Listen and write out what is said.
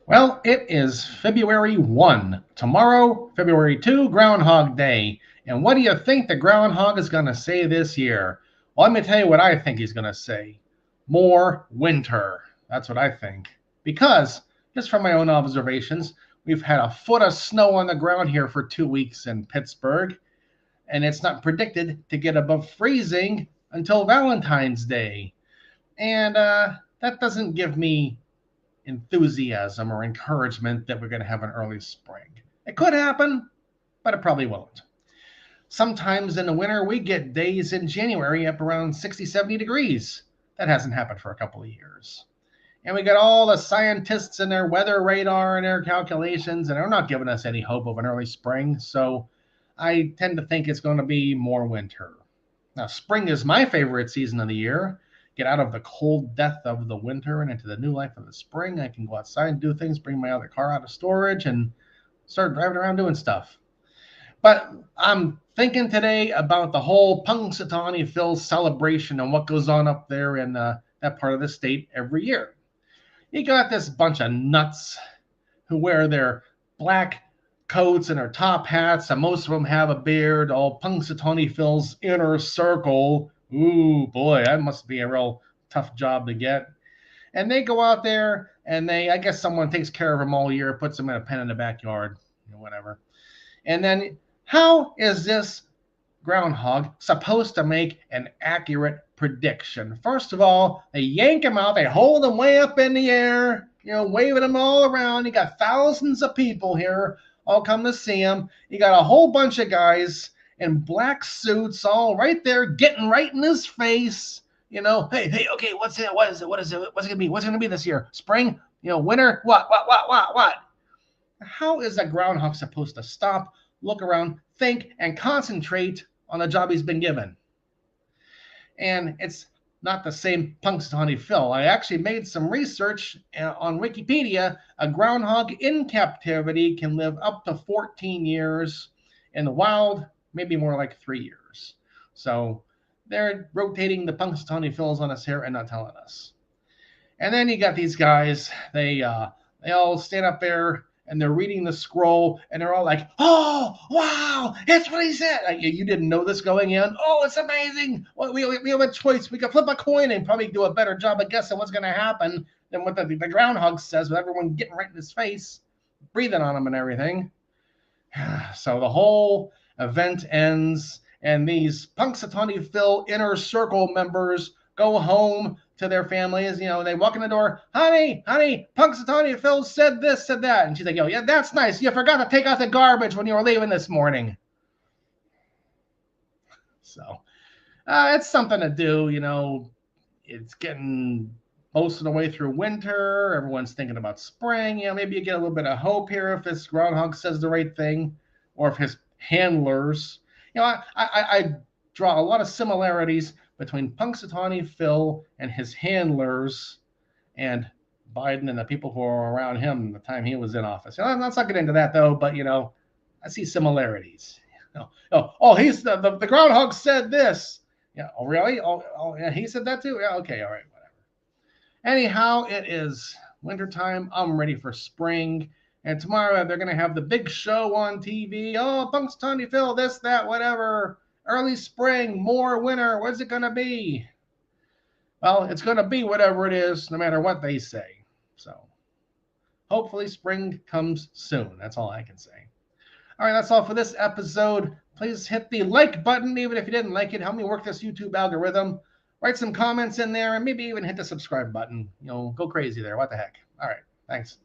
Well, it is February 1. Tomorrow, February 2, Groundhog Day. And what do you think the groundhog is going to say this year? Well, let me tell you what I think he's going to say. More winter. That's what I think. Because, just from my own observations, we've had a foot of snow on the ground here for 2 weeks in Pittsburgh, and it's not predicted to get above freezing until Valentine's Day. And that doesn't give me enthusiasm or encouragement that we're going to have an early spring. It could happen, but it probably won't. Sometimes in the winter, we get days in January up around 60, 70 degrees. That hasn't happened for a couple of years. And we got all the scientists and their weather radar and their calculations, and they're not giving us any hope of an early spring. So I tend to think it's going to be more winter. Now, spring is my favorite season of the year. Get out of the cold death of the winter and into the new life of the spring. I can go outside and do things, bring my other car out of storage, and start driving around doing stuff. But I'm thinking today about the whole Punxsutawney Phil celebration and what goes on up there in that part of the state every year. You got this bunch of nuts who wear their black coats and their top hats, and most of them have a beard, all Punxsutawney Phil's inner circle. Ooh, boy, that must be a real tough job to get. And they go out there and I guess someone takes care of them all year, puts them in a pen in the backyard, whatever. And then how is this groundhog supposed to make an accurate prediction? First of all, they yank him out, they hold him way up in the air, waving him all around. You got thousands of people here all come to see him. You got a whole bunch of guys in black suits, all right there, getting right in his face. Hey, okay, what's it? What is it? What's it gonna be? What's it gonna be this year? Spring? Winter? What? How is a groundhog supposed to stop, look around, think, and concentrate on the job he's been given? And it's not the same Punxsutawney Phil. I actually made some research on Wikipedia. A groundhog in captivity can live up to 14 years. In the wild, maybe more like 3 years. So they're rotating the Punxsutawney Phils on us here and not telling us. And then you got these guys. They all stand up there and they're reading the scroll and they're all like, "Oh, wow, that's what he said." Like, you didn't know this going in. "Oh, it's amazing. Well, we have a choice. We could flip a coin and probably do a better job of guessing what's going to happen than what the groundhog says, with everyone getting right in his face, breathing on him and everything." So the whole event ends, and these Punxsutawney Phil inner circle members go home to their families. They walk in the door, honey, Punxsutawney Phil said this, said that. And she's like, yeah, that's nice. You forgot to take out the garbage when you were leaving this morning. So it's something to do. It's getting most of the way through winter. Everyone's thinking about spring. Maybe you get a little bit of hope here if this groundhog says the right thing, or if his handlers. I draw a lot of similarities between Punxsutawney Phil and his handlers and Biden and the people who were around him the time he was in office. Let's not get into that though, but I see similarities. He's the groundhog said this. Yeah, oh really? Oh yeah, he said that too. Yeah, okay, all right, whatever. Anyhow, it is wintertime. I'm ready for spring. And tomorrow they're going to have the big show on TV. Oh, Punxsutawney Phil, this, that, whatever. Early spring, more winter. What's it going to be? Well, it's going to be whatever it is, no matter what they say. So hopefully spring comes soon. That's all I can say. All right, that's all for this episode. Please hit the like button, even if you didn't like it. Help me work this YouTube algorithm. Write some comments in there, and maybe even hit the subscribe button. Go crazy there. What the heck? All right, thanks.